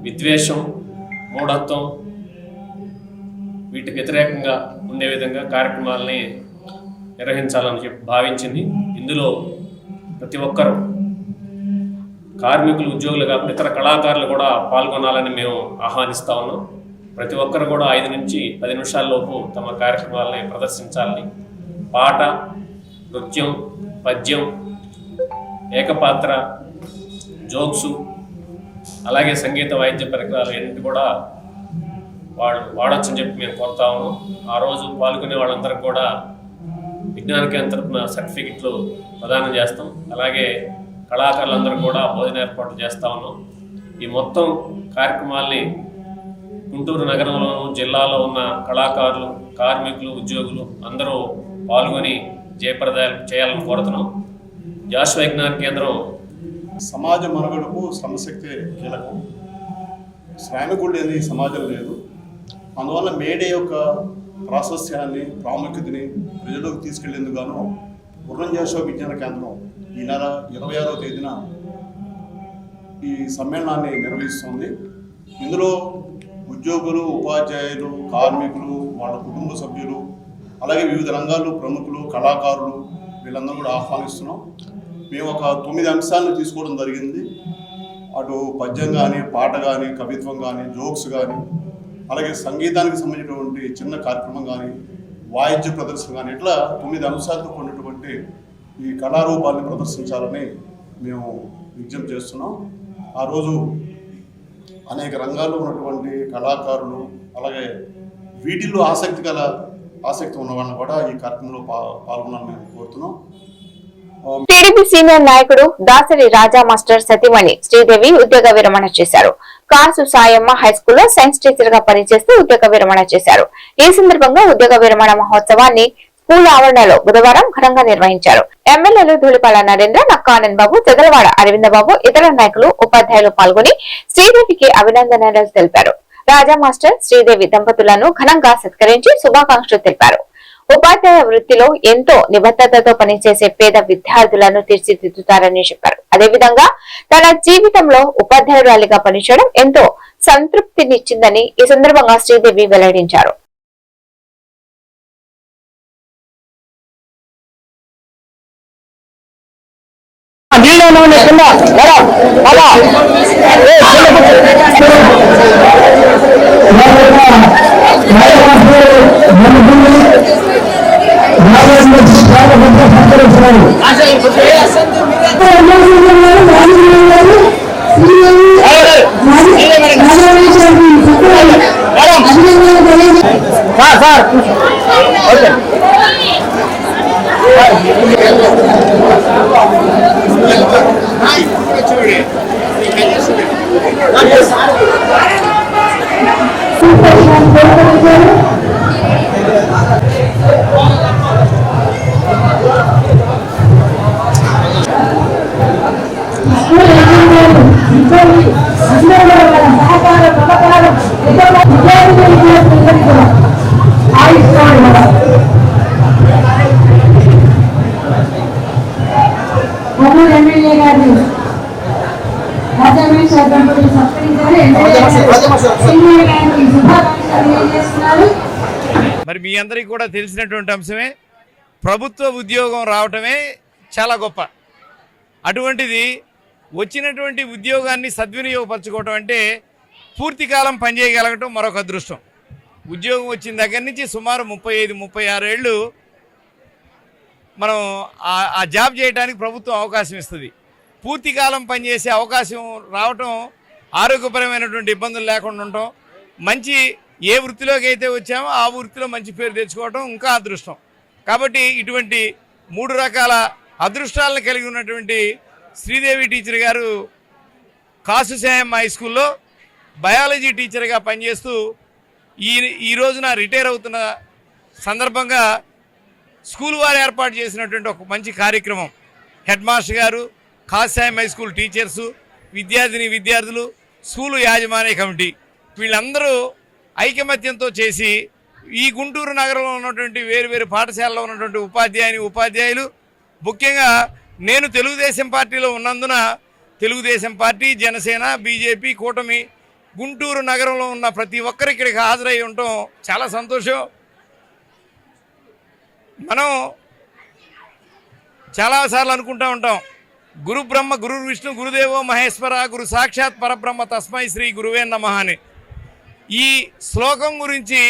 [SPEAKER 14] విద్వేషం, మూఢత్వం వీటికి వ్యతిరేకంగా ఉండే విధంగా కార్యక్రమాలని నిర్వహించాలని భావించింది. ఇందులో ప్రతి ఒక్కరూ కార్మికులు, ఉద్యోగులు కాకుండా ఇతర కళాకారులు కూడా పాల్గొనాలని మేము ఆహ్వానిస్తా ఉన్నాం. ప్రతి ఒక్కరు కూడా 5 నుంచి 10 నిమిషాల్లోపు తమ కార్యక్రమాలని ప్రదర్శించాలని. పాట, నృత్యం, పద్యం, ఏకపాత్ర, జోక్సు, అలాగే సంగీత వాయిద్య పరికరాలు అన్నింటి కూడా వాళ్ళు వాడొచ్చని చెప్పి మేము కోరుతా ఉన్నాం. ఆ రోజు పాల్గొనే వాళ్ళందరికీ కూడా విజ్ఞాన కేంద్రం తరపున సర్టిఫికెట్లు ప్రదానం చేస్తాం. అలాగే కళాకారులందరూ కూడా భోజన ఏర్పాట్లు చేస్తూ ఉన్నాం. ఈ మొత్తం కార్యక్రమాల్ని గుంటూరు నగరంలోను, జిల్లాలో ఉన్న కళాకారులు, కార్మికులు, ఉద్యోగులు అందరూ పాల్గొని జయప్రదాయం చేయాలని కోరుతున్నాం. జాషువా విజ్ఞాన కేంద్రం
[SPEAKER 15] సమాజ మనుగడకు శ్రమశక్తి కీలకం. శ్రామికుడు లేని సమాజం లేదు. అందువల్ల మేడే యొక్క ప్రాశస్త్యాన్ని, ప్రాముఖ్యతని ప్రజలకు తీసుకెళ్లేందుకు గాను గుర్రం జాషువా విజ్ఞాన కేంద్రం ఈ నెల 26వ తేదీన ఈ సమ్మేళనాన్ని నిర్వహిస్తుంది. ఇందులో ఉద్యోగులు, ఉపాధ్యాయులు, కార్మికులు, వాళ్ళ కుటుంబ సభ్యులు, అలాగే వివిధ రంగాల్లో ప్రముఖులు, కళాకారులు వీళ్ళందరూ కూడా ఆహ్వానిస్తున్నాం. మేము ఒక 9 అంశాలను తీసుకోవడం జరిగింది. అటు పద్యం కానీ, పాట కానీ, కవిత్వం కానీ, జోక్స్ కానీ, అలాగే సంగీతానికి సంబంధించినటువంటి చిన్న కార్యక్రమం కానీ, వాయిద్య ప్రదర్శన కానీ, ఇట్లా 9 అంశాలతో కూడినటువంటి ఈ కళారూపాన్ని ప్రదర్శించాలని మేము విజ్ఞప్తి చేస్తున్నాం. ఆ రోజు అనేక రంగాల్లో ఉన్నటువంటి కళాకారులు, అలాగే వీటిల్లో ఆసక్తి ఉన్న వాళ్ళని కూడా ఈ కార్యక్రమంలో పాల్గొనాలని మేము కోరుతున్నాం.
[SPEAKER 2] టీడీపీ సీనియర్ నాయకుడు దాసరి రాజా మాస్టర్ సతీమణి శ్రీదేవి ఉద్యోగ విరమణ చేశారు. కాసు సాయమ్మ హైస్కూల్లో సైన్స్ టీచర్ గా పనిచేస్తూ ఉద్యోగ విరమణ చేశారు. ఈ సందర్భంగా ఉద్యోగ విరమణ మహోత్సవాన్ని స్కూల్ ఆవరణలో బుధవారం ఘనంగా నిర్వహించారు. ఎమ్మెల్యేలు ధూళిపాల నరేంద్ర, నక్కా ఆనంద్ బాబు, జగలవాడ అరవిందబాబు, ఇతర నాయకులు, ఉపాధ్యాయులు పాల్గొని శ్రీదేవికి అభినందనలు తెలిపారు. రాజా మాస్టర్, శ్రీదేవి దంపతులను ఘనంగా సత్కరించి శుభాకాంక్షలు తెలిపారు. ఉపాధ్యాయ వృత్తిలో ఎంతో నిబద్ధతతో పనిచేసే పేద విద్యార్థులను తీర్చిదిద్దుతారని చెప్పారు. అదేవిధంగా తన జీవితంలో ఉపాధ్యాయురాలిగా పనిచేయడం ఎంతో సంతృప్తినిచ్చిందని ఈ సందర్భంగా శ్రీదేవి వెల్లడించారు.
[SPEAKER 13] మరి మీ అందరికీ కూడా తెలిసినటువంటి అంశమే, ప్రభుత్వ ఉద్యోగం రావటమే చాలా గొప్ప. అటువంటిది వచ్చినటువంటి ఉద్యోగాన్ని సద్వినియోగపరచుకోవటం అంటే పూర్తి కాలం పనిచేయగలగటం మరొక అదృష్టం. ఉద్యోగం వచ్చిన దగ్గర నుంచి సుమారు 35-36 ఏళ్ళు మనం ఆ జాబ్ చేయడానికి ప్రభుత్వం అవకాశం ఇస్తుంది. పూర్తి కాలం పనిచేసే అవకాశం రావటం, ఆరోగ్యపరమైనటువంటి ఇబ్బందులు లేకుండా ఉండటం, మంచి ఏ వృత్తిలోకి అయితే వచ్చామో ఆ వృత్తిలో మంచి పేరు తెచ్చుకోవటం ఇంకా అదృష్టం. కాబట్టి ఇటువంటి 3 రకాల అదృష్టాలను కలిగి ఉన్నటువంటి శ్రీదేవి టీచర్ గారు కాసు సాయమ్మ హై స్కూల్లో బయాలజీ టీచర్గా పనిచేస్తూ ఈ రోజున రిటైర్ అవుతున్న సందర్భంగా స్కూల్ వారు ఏర్పాటు చేసినటువంటి ఒక మంచి కార్యక్రమం. హెడ్ మాస్టర్ గారు, కాసు సాయమ్మ హై స్కూల్ టీచర్సు, విద్యార్థులు, స్కూలు యాజమాన్య కమిటీ వీళ్ళందరూ ఐకమత్యంతో చేసి ఈ గుంటూరు నగరంలో ఉన్నటువంటి వేరు పాఠశాలలో ఉన్నటువంటి ఉపాధ్యాయులు, ముఖ్యంగా నేను తెలుగుదేశం పార్టీలో ఉన్నందున తెలుగుదేశం పార్టీ, జనసేన, బీజేపీ కూటమి గుంటూరు నగరంలో ఉన్న ప్రతి ఒక్కరు ఇక్కడికి హాజరై ఉండటం చాలా సంతోషం. మనం చాలాసార్లు అనుకుంటూ ఉంటాం, గురు బ్రహ్మ గురు విష్ణు గురుదేవో మహేశ్వర గురు సాక్షాత్ పరబ్రహ్మ తస్మై శ్రీ గురువే నమః అని. ఈ శ్లోకం గురించి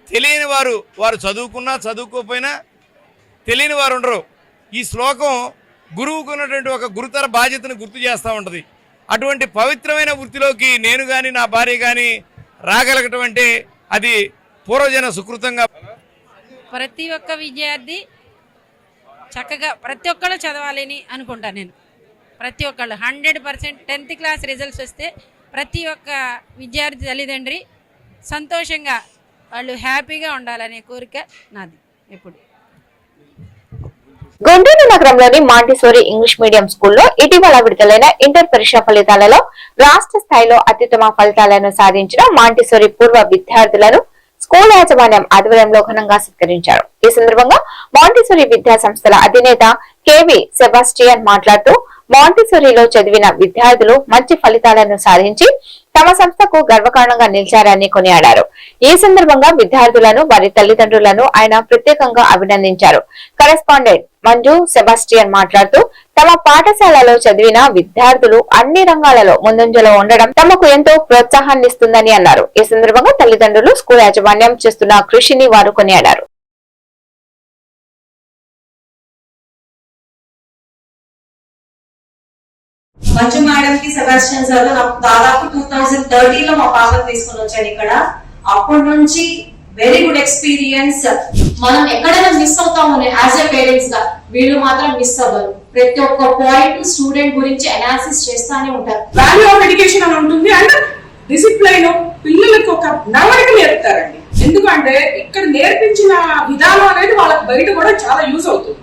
[SPEAKER 13] తెలియని వారు చదువుకున్నా చదువుకోకపోయినా తెలియని వారు ఉండరు. ఈ శ్లోకం గురువుకున్నటువంటి ఒక గురుతర బాధ్యతను గుర్తు చేస్తూ ఉంటుంది. అటువంటి పవిత్రమైన వృత్తిలోకి నేను కానీ నా భార్య కానీ రాగలగటం అంటే అది పూర్వజన సుకృతంగా.
[SPEAKER 16] ప్రతి ఒక్క విద్యార్థి చక్కగా ప్రతి ఒక్కళ్ళు చదవాలని అనుకుంటాను నేను. ప్రతి ఒక్కళ్ళు 100% 10th క్లాస్ రిజల్ట్స్ వస్తే ప్రతి ఒక్క విద్యార్థి తల్లిదండ్రి సంతోషంగా వాళ్ళు హ్యాపీగా ఉండాలనే కోరిక నాది ఎప్పుడు.
[SPEAKER 2] గుంటూరు నగరంలోని మాంటిసోరీ ఇంగ్లీష్ మీడియం స్కూల్లో ఇటీవల విడుదలైన ఇంటర్ పరీక్ష ఫలితాలలో రాష్ట్ర స్థాయిలో అత్యుత్తమ ఫలితాలను సాధించిన మాంటిసోరీ పూర్వ విద్యార్థులను స్కూల్ యాజమాన్యం ఆధ్వర్యంలో ఘనంగా సత్కరించారు. ఈ సందర్భంగా మాంటిసోరీ విద్యా సంస్థల అధినేత కేవి సెబాస్టియన్ మాట్లాడుతూ మాంటిసోరీలో చదివిన విద్యార్థులు మంచి ఫలితాలను సాధించి తమ సంస్థకు గర్వకారణంగా నిలిచారని కొనియాడారు. ఈ సందర్భంగా విద్యార్థులను వారి తల్లిదండ్రులను ఆయన ప్రత్యేకంగా అభినందించారు. కరెస్పాండెంట్ మంజు సెబాస్టియన్ మాట్లాడుతూ తమ పాఠశాలలో చదివిన విద్యార్థులు అన్ని రంగాలలో ముందంజలో ఉండడం తమకు ఎంతో ప్రోత్సాహాన్నిస్తుందని అన్నారు. ఈ సందర్భంగా తల్లిదండ్రులు స్కూల్ యాజమాన్యం చేస్తున్న కృషిని వారు కొనియాడారు.
[SPEAKER 17] మంజు మేడం కి సెబాస్టియన్ సార్ నాకు దాదాపు 2013లో మా పాపను తీసుకుని వచ్చాడు ఇక్కడ. అప్పటి నుంచి వెరీ గుడ్ ఎక్స్పీరియన్స్. మనం ఎక్కడైనా మిస్ అవుతాము యాజ్ ఎ పేరెంట్స్ గా, వీళ్ళు మాత్రం మిస్ అవ్వరు. ప్రతి ఒక్క పాయింట్ స్టూడెంట్ గురించి అనాలిసిస్ చేస్తానే ఉంటారు.
[SPEAKER 9] వాల్యూ ఆఫ్ ఎడ్యుకేషన్ అని ఉంటుంది అండ్ డిసిప్లైన్, పిల్లలకు ఒక నడవడిక నేర్పుతారండి. ఎందుకంటే ఇక్కడ నేర్పించిన విధానం అనేది వాళ్ళకి బయట కూడా చాలా యూజ్ అవుతుంది.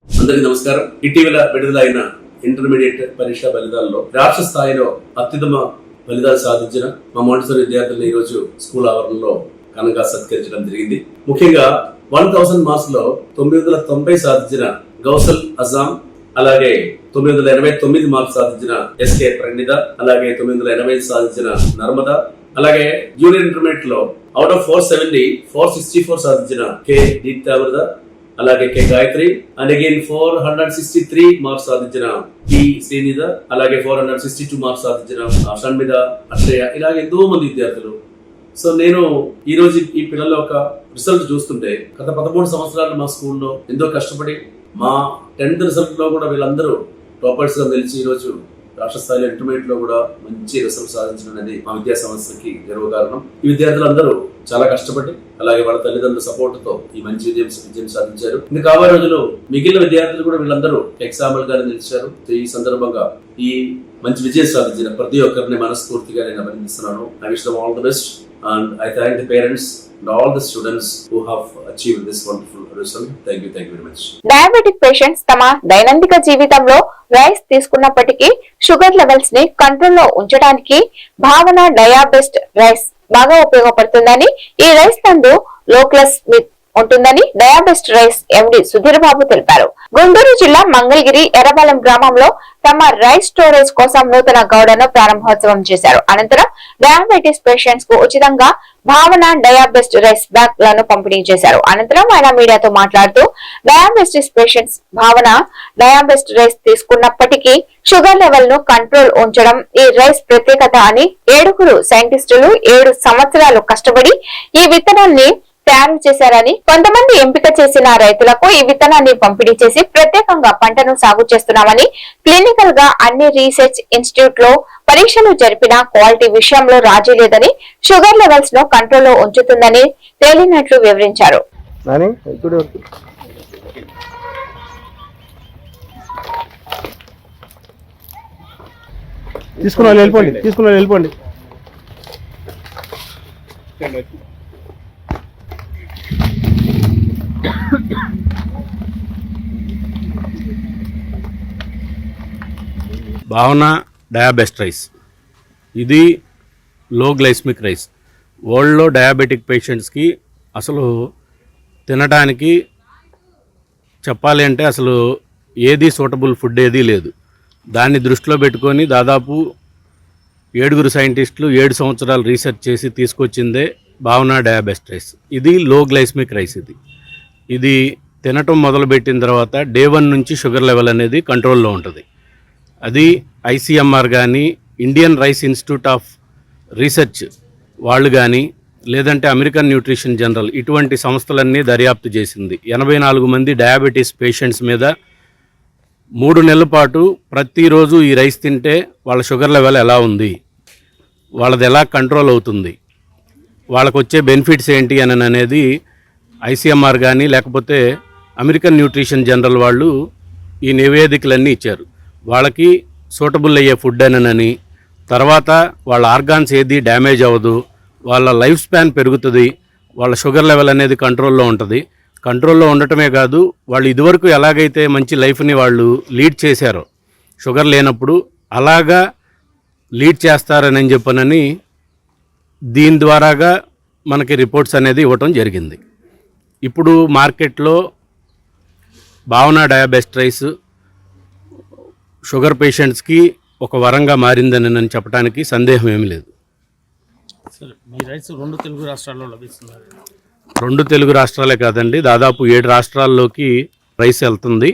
[SPEAKER 18] అందరికీ నమస్కారం. ఇటీవల విడుదలైన ఇంటర్మీడియట్ పరీక్ష ఫలితాల్లో రాష్ట్ర స్థాయిలో అత్యుత్తమ ఫలితాలు సాధించిన మా మాంటిసోరీ విద్యార్థులను ఈరోజు స్కూల్ ఆవరణలో ఘనంగా సత్కరించడం జరిగింది. ముఖ్యంగా 1000 మార్క్స్ లో 990 సాధించిన గౌసల్ అజాం, అలాగే 989 మార్క్స్ సాధించిన ఎస్కే ప్రణిత, అలాగే 980 సాధించిన నర్మదా, అలాగే జూనియర్ ఇంటర్మీడియట్ లో అవుట్ ఆఫ్ 470 464 సాధించిన కె దీప్తామృత, అలాగే K Gayatri, and again 463 marks సాధించిన పి శ్రీనిధ, అలాగే 462 మార్క్స్ సాధించిన షణ్మిత, అక్షయ, ఇలాగే ఎంతో మంది విద్యార్థులు. సో నేను ఈ రోజు ఈ పిల్లల యొక్క రిజల్ట్ చూస్తుంటే గత 13 సంవత్సరాలు మా స్కూల్లో ఎంతో కష్టపడి మా 10th రిజల్ట్ లో కూడా వీళ్ళందరూ టాపర్స్ గా నిలిచి ఈరోజు రాష్ట్ర స్థాయిలో ఇంటర్మీడియట్ లో కూడా మంచి రిజల్ట్ సాధించడం అనేది మా విద్యా సంస్థకి గర్వకారణం. ఈ విద్యార్థులందరూ చాలా కష్టపడి అలాగే వాళ్ళ తల్లిదండ్రుల సపోర్ట్ తో ఈ మంచి విజయం సాధించారు. ఇంకా కాబోయే రోజుల్లో మిగిలిన విద్యార్థులు కూడా వీళ్ళందరూ ఎగ్జాంపుల్ గా నిలిచారు. ఈ సందర్భంగా ఈ మంచి విజయం సాధించిన ప్రతి ఒక్కరిని మనస్ఫూర్తిగా నేను అభినందిస్తున్నాను. I wish them all the best and I thank the parents and all the students who have achieved this wonderful result. Thank you very much.
[SPEAKER 2] Diabetic patients తమ దైనందిక జీవితంలో రైస్ తీసుకున్నప్పటికీ షుగర్ లెవెల్స్ ని కంట్రోల్లో ఉంచడానికి భావన డయాబెస్ట్ రైస్ బాగా ఉపయోగపడుతుందని, ఈ rice నందు లోక్లస్ మిత్ ఉంటుందని డయాబెస్ట్ రైస్ ఎండి సుధీర్ బాబు తెలిపారు. గుంటూరు జిల్లా మంగళగిరి ఎర్రబాలెం గ్రామంలో తమ రైస్ స్టోరేజ్ కోసం నూతన గౌడను ప్రారంభోత్సవం చేశారు. అనంతరం డయాబెటీస్ పేషెంట్స్ కు ఉచితంగా భావన డయాబెస్ట్ రైస్ బ్యాగ్ లను పంపిణీ చేశారు. అనంతరం ఆయన మీడియాతో మాట్లాడుతూ డయాబెటిస్ పేషెంట్స్ భావన డయాబెస్ట్ రైస్ తీసుకున్నప్పటికీ షుగర్ లెవెల్ ను కంట్రోల్ ఉంచడం ఈ రైస్ ప్రత్యేకత అని 7 సైంటిస్టులు 7 సంవత్సరాలు కష్టపడి ఈ విత్తనాన్ని తయారు చేశారని, కొంతమంది ఎంపిక చేసిన రైతులకు ఈ విత్తనాన్ని పంపిణీ చేసి ప్రత్యేకంగా పంటను సాగు చేస్తున్నామని, క్లినికల్ గా అన్ని రీసెర్చ్ ఇన్స్టిట్యూట్ లో పరీక్షలు జరిపిన క్వాలిటీ విషయంలో రాజీ లేదని, షుగర్ లెవెల్స్ ను కంట్రోల్లో ఉంచుతుందని తేలినట్లు వివరించారు.
[SPEAKER 19] వెళ్ళిపోండి.
[SPEAKER 20] భావన డయాబెస్ట్ రైస్, ఇది లో గ్లైసమిక్ రైస్. వరల్డ్లో డయాబెటిక్ పేషెంట్స్కి అసలు తినడానికి చెప్పాలి అంటే అసలు ఏది సూటబుల్ ఫుడ్ ఏదీ లేదు. దాన్ని దృష్టిలో పెట్టుకొని దాదాపు 7 సైంటిస్టులు 7 సంవత్సరాలు రీసెర్చ్ చేసి తీసుకొచ్చిందే భావన డయాబెస్ట్ రైస్. ఇది లో గ్లైసమిక్ రైస్. ఇది తినటం మొదలుపెట్టిన తర్వాత డే 1 నుంచి షుగర్ లెవెల్ అనేది కంట్రోల్లో ఉంటుంది. అది ఐసీఎంఆర్ కానీ, Indian rice institute of research వాళ్ళు కానీ, లేదంటే అమెరికన్ న్యూట్రిషన్ జనరల్, ఇటువంటి సంస్థలన్నీ దర్యాప్తు చేసింది. 84 మంది డయాబెటీస్ పేషెంట్స్ మీద 3 నెలల పాటు ప్రతిరోజు ఈ రైస్ తింటే వాళ్ళ షుగర్ లెవెల్ ఎలా ఉంది, వాళ్ళది ఎలా కంట్రోల్ అవుతుంది, వాళ్ళకు వచ్చే బెనిఫిట్స్ ఏంటి అని అనేది ఐసీఎంఆర్ కానీ లేకపోతే అమెరికన్ న్యూట్రిషన్ జనరల్ వాళ్ళు ఈ నివేదికలన్నీ ఇచ్చారు. వాళ్ళకి సూటబుల్ అయ్యే ఫుడ్ అని, తర్వాత వాళ్ళ ఆర్గాన్స్ ఏది డ్యామేజ్ అవ్వదు, వాళ్ళ లైఫ్ స్పాన్ పెరుగుతుంది, వాళ్ళ షుగర్ లెవెల్ అనేది కంట్రోల్లో ఉంటుంది. కంట్రోల్లో ఉండటమే కాదు, వాళ్ళు ఇదివరకు ఎలాగైతే మంచి లైఫ్ని వాళ్ళు లీడ్ చేశారో షుగర్ లేనప్పుడు, అలాగా లీడ్ చేస్తారని చెప్పనని దీని ద్వారాగా మనకి రిపోర్ట్స్ అనేది ఇవ్వటం జరిగింది. ఇప్పుడు మార్కెట్లో భావన డయాబెస్ట్ రైస్ షుగర్ పేషెంట్స్కి ఒక వరంగా మారిందని నేను చెప్పడానికి సందేహం ఏమీ లేదు.
[SPEAKER 19] సార్, మీ రైస్ 2 తెలుగు రాష్ట్రాల్లో లభిస్తున్నారు.
[SPEAKER 20] 2 తెలుగు రాష్ట్రాలే కాదండి, దాదాపు 7 రాష్ట్రాల్లోకి రైస్ వెళ్తుంది.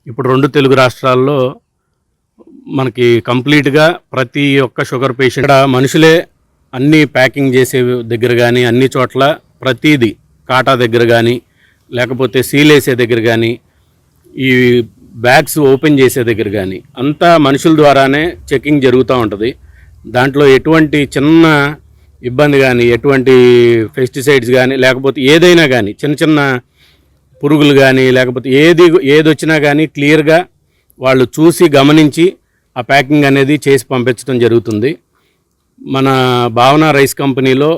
[SPEAKER 20] ఇప్పుడు 2 తెలుగు రాష్ట్రాల్లో మనకి కంప్లీట్గా ప్రతి ఒక్క షుగర్ పేషెంట్ మనుషులే అన్నీ ప్యాకింగ్ చేసే దగ్గర కానీ, అన్ని చోట్ల ప్రతిదీ కాటా దగ్గర కానీ, లేకపోతే సీల్ వేసే దగ్గర కానీ, ఈ బ్యాగ్స్ ఓపెన్ చేసే దగ్గర కానీ అంతా మనుషుల ద్వారానే చెకింగ్ జరుగుతూ ఉంటుంది. దాంట్లో ఎటువంటి చిన్న ఇబ్బంది కానీ, ఎటువంటి పెస్టిసైడ్స్ కానీ, లేకపోతే ఏదైనా కానీ చిన్న చిన్న పురుగులు కానీ, లేకపోతే ఏది వచ్చినా కానీ క్లియర్గా వాళ్ళు చూసి గమనించి ఆ ప్యాకింగ్ అనేది చేసి పంపించడం జరుగుతుంది. మన భావన రైస్ కంపెనీలో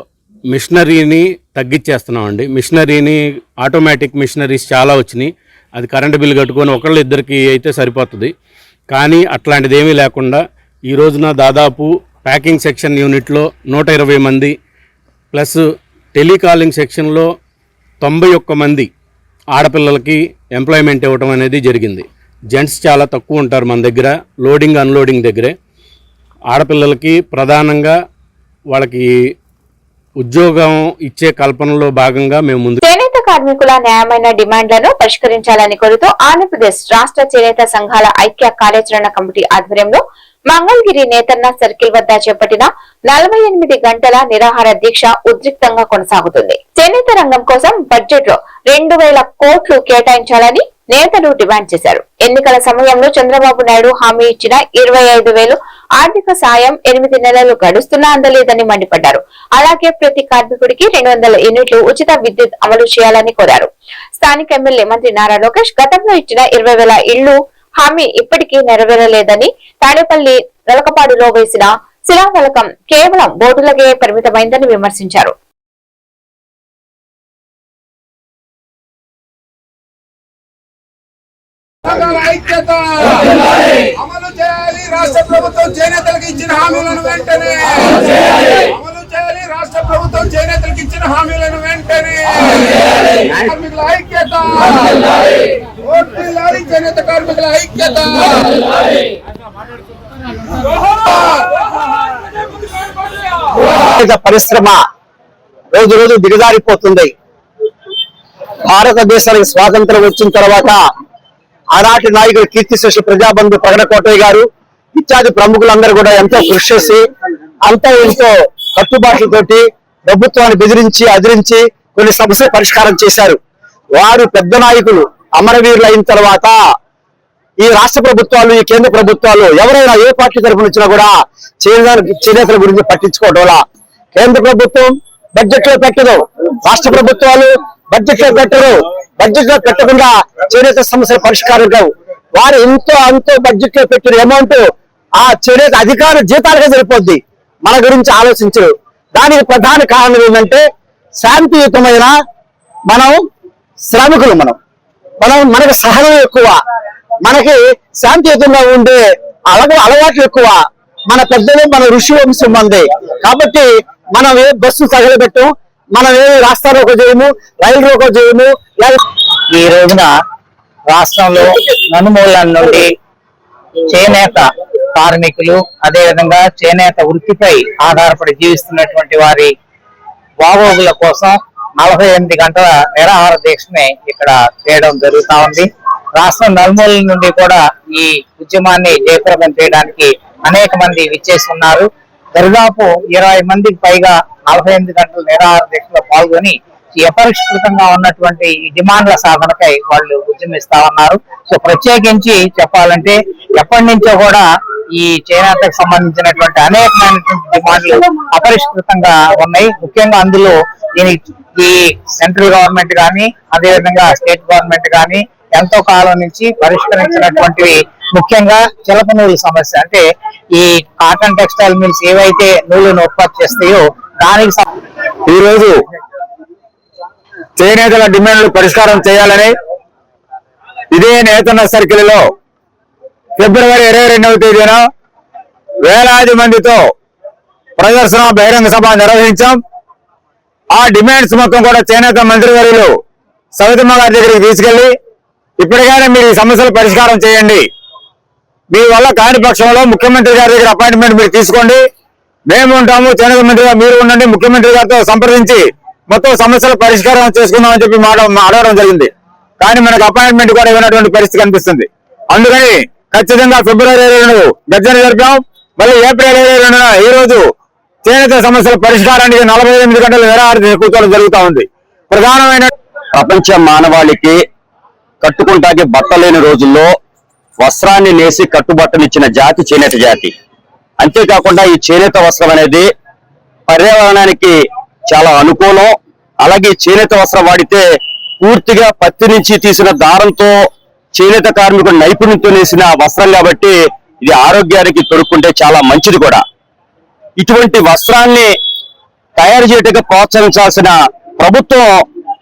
[SPEAKER 20] మిషనరీని తగ్గించేస్తున్నామండి. మిషనరీని ఆటోమేటిక్ మిషనరీస్ చాలా వచ్చినాయి. అది కరెంటు బిల్లు కట్టుకొని ఒకళ్ళు ఇద్దరికి అయితే సరిపోతుంది. కానీ అట్లాంటిది ఏమీ లేకుండా ఈ రోజున దాదాపు ప్యాకింగ్ సెక్షన్ యూనిట్లో 120 మంది ప్లస్ టెలికాలింగ్ సెక్షన్లో 91 మంది ఆడపిల్లలకి ఎంప్లాయ్మెంట్ ఇవ్వటం అనేది జరిగింది. జెంట్స్ చాలా తక్కువ ఉంటారు మన దగ్గర, లోడింగ్ అన్లోడింగ్ దగ్గరే. ఆడపిల్లలకి ప్రధానంగా వాళ్ళకి ఉద్యోగం ఇచ్చే కల్పనలో భాగంగా మేము ముందు
[SPEAKER 2] చేనేత కార్మికుల న్యాయమైన డిమాండ్లను పరిష్కరించాలని కోరుతూ ఆంధ్రప్రదేశ్ రాష్ట్ర చేనేత సంఘాల ఐక్య కార్యాచరణ కమిటీ ఆధ్వర్యంలో మంగళగిరి నేతన్న సర్కిల్ వద్ద చేపట్టిన 48 గంటల నిరాహార దీక్ష ఉద్రిక్తంగా కొనసాగుతుంది. చేనేత రంగం కోసం బడ్జెట్ లో 2000 కోట్లు కేటాయించాలని నేతలు డిమాండ్ చేశారు. ఎన్నికల సమయంలో చంద్రబాబు నాయుడు హామీ ఇచ్చిన 25,000 ఆర్థిక సాయం 8 నెలలు గడుస్తున్నా అందలేదని మండిపడ్డారు. అలాగే ప్రతి కార్మికుడికి 200 యూనిట్లు ఉచిత విద్యుత్ అమలు చేయాలని కోరారు. స్థానిక ఎమ్మెల్యే మంత్రి నారా లోకేష్ గతంలో ఇచ్చిన 20,000 ఇళ్లు హామీ ఇప్పటికీ నెరవేరలేదని, తాడేపల్లి నలకపాడులో వేసిన శిలాఫలకం కేవలం బోర్డులకే పరిమితమైందని విమర్శించారు.
[SPEAKER 21] అమలు చేయాలి రాష్ట్ర ప్రభుత్వం చేనేతలకు ఇచ్చిన హామీలను వెంటనే అమలు చేయాలి. రాష్ట్ర ప్రభుత్వం చేనేతలకు ఇచ్చిన హామీలను వెంటనే కార్మికుల ఐక్యత, చేనేత కార్మికుల ఐక్యత.
[SPEAKER 22] పరిశ్రమ రోజు రోజు దిగజారిపోతుంది. భారతదేశానికి స్వాతంత్రం వచ్చిన తర్వాత ఆనాటి నాయకుడు కీర్తిశేషు ప్రజాబంధు పగడకోటయ్య గారు ఇత్యాది ప్రముఖులందరూ కూడా ఎంతో కృషి చేసి అంతా ఎంతో కట్టుబాట్లతోటి ప్రభుత్వాన్ని బెదిరించి అదిరించి కొన్ని సమస్యలు పరిష్కారం చేశారు. వారు పెద్ద నాయకులు అమరవీరులు అయిన తర్వాత ఈ రాష్ట్ర ప్రభుత్వాలు, ఈ కేంద్ర ప్రభుత్వాలు ఎవరైనా ఏ పార్టీ తరఫున వచ్చినా కూడా చేనేతల గురించి పట్టించుకోవడం. కేంద్ర ప్రభుత్వం బడ్జెట్ లో పెట్టదు, రాష్ట్ర ప్రభుత్వాలు బడ్జెట్ లో పెట్టరు. బడ్జెట్ లో పెట్టకుండా చేనేత సమస్యల పరిష్కారం కావు. వారు అంతో బడ్జెట్ లో పెట్టిన అమౌంట్ ఆ చేనేత అధికార జీతాలుగా సరిపోద్ది. మన గురించి ఆలోచించరు. దానికి ప్రధాన కారణం ఏంటంటే శాంతియుతమైన మనం శ్రామికులు, మనకి సహనం ఎక్కువ, మనకి శాంతియుతంగా ఉండే అలవాట్లు ఎక్కువ. మన పెద్దలు మన ఋషి వంశం మంది కాబట్టి మనం ఏ బస్సు తగలబెట్టం, మనం ఏ రాస్తా రోకో చేయము, రైలు రోకో చేయము.
[SPEAKER 23] ఈ రోజున రాష్ట్రంలో నలుమూలల నుండి చేనేత కార్మికులు, అదేవిధంగా చేనేత వృత్తిపై ఆధారపడి జీవిస్తున్నటువంటి వారి బాగోగుల కోసం 48 గంటల నిరాహార దీక్షని ఇక్కడ చేయడం జరుగుతా ఉంది. రాష్ట్రం నలుమూలల నుండి కూడా ఈ ఉద్యమాన్ని జయప్రదం చేయడానికి అనేక మంది విచ్చేసి ఉన్నారు. దాదాపు 20 మందికి పైగా 48 గంటల నిరాహార దీక్షలో పాల్గొని ఈ అపరిష్కృతంగా ఉన్నటువంటి ఈ డిమాండ్ల సాధనకై వాళ్ళు ఉద్యమిస్తా ఉన్నారు. సో ప్రత్యేకించి చెప్పాలంటే ఎప్పటి నుంచో కూడా ఈ చేనేతకు సంబంధించినటువంటి అనేకమైనటువంటి డిమాండ్లు అపరిష్కృతంగా ఉన్నాయి. ముఖ్యంగా అందులో ఈ సెంట్రల్ గవర్నమెంట్ కానీ అదేవిధంగా స్టేట్ గవర్నమెంట్ కానీ ఎంతో కాలం నుంచి పరిష్కరించినటువంటివి ముఖ్యంగా చిలక నూలు సమస్య. అంటే ఈ కాటన్ టెక్స్టైల్ మిల్స్ ఏవైతే నూలును ఉత్పత్తి చేస్తాయో దానికి
[SPEAKER 22] ఈ రోజు చేనేతల డిమాండ్లు పరిష్కారం చేయాలని ఇదే నేతన్న సర్కిల్ లో ఫిబ్రవరి 22వ తేదీన వేలాది మందితో ప్రదర్శన బహిరంగ సభ నిర్వహించాం. ఆ డిమాండ్స్ మొత్తం కూడా చేనేత మంత్రివర్యులు సవితమ్మ గారి దగ్గరికి తీసుకెళ్లి ఇప్పటికైనా మీరు ఈ సమస్యలు పరిష్కారం చేయండి, మీ వల్ల కాని పక్షంలో ముఖ్యమంత్రి గారి దగ్గర అపాయింట్మెంట్ మీరు తీసుకోండి, మేము ఉంటాము, చేనేత మంత్రిగా మీరు ఉండండి, ముఖ్యమంత్రి గారితో సంప్రదించి మొత్తం సమస్యలు పరిష్కారం చేసుకుందామని చెప్పి అడగడం జరిగింది. కానీ మనకు అపాయింట్మెంట్ కూడా ఇవ్వనటువంటి పరిస్థితి కనిపిస్తుంది. అందుకని ఖచ్చితంగా ఫిబ్రవరి 22 గర్జన జరిపాం. మళ్ళీ ఏప్రిల్ 22న ఈ రోజు చేనేత సమస్యల పరిష్కారానికి 48 గంటల నిరాహార దీక్ష కూర్చోవడం జరుగుతూ ఉంది. ప్రధానమైన ప్రపంచ మానవాళికి కట్టుకుంటాకి బట్టలేని రోజుల్లో వస్త్రాన్ని నేసి కట్టుబట్టనిచ్చిన జాతి చేనేత జాతి. అంతేకాకుండా ఈ చేనేత వస్త్రం అనేది పర్యావరణానికి చాలా అనుకూలం. అలాగే చేనేత వస్త్రం వాడితే పూర్తిగా పత్తి నుంచి తీసిన దారంతో చేనేత కార్మికుడు నైపుణ్యంతో నేసిన వస్త్రం కాబట్టి ఇది ఆరోగ్యానికి తొడుక్కుంటే చాలా మంచిది కూడా. ఇటువంటి వస్త్రాన్ని తయారు చేయటకు ప్రోత్సహించాల్సిన ప్రభుత్వం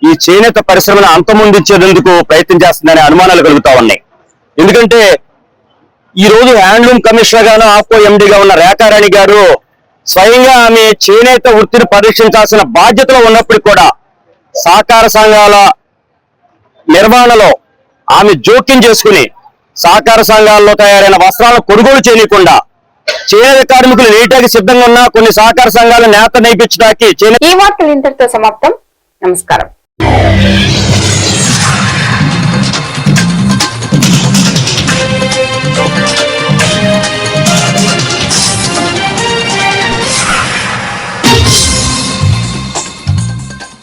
[SPEAKER 22] ఈ చేనేత పరిశ్రమను అంతమొందించేందుకు ప్రయత్నం చేస్తుందనే అనుమానాలు కలుగుతా ఉన్నాయి. ఎందుకంటే ఈ రోజు హ్యాండ్లూమ్ కమిషనర్ గాను ఆపో ఎండీగా ఉన్న రేఖారాణి గారు స్వయంగా ఆమె చేనేత వృత్తిని పరీక్షించాల్సిన బాధ్యతలో ఉన్నప్పటికీ కూడా సహకార సంఘాల నిర్వహణలో ఆమె జోక్యం చేసుకుని సహకార సంఘాల్లో తయారైన వస్త్రాలను కొనుగోలు చేయకుండా చేనేత కార్మికులు నేటాకి సిద్ధంగా ఉన్న కొన్ని సహకార సంఘాల నేత నేర్పించడానికి
[SPEAKER 2] ఈ వార్తలు ఇంతటితో సమాప్తం. నమస్కారం.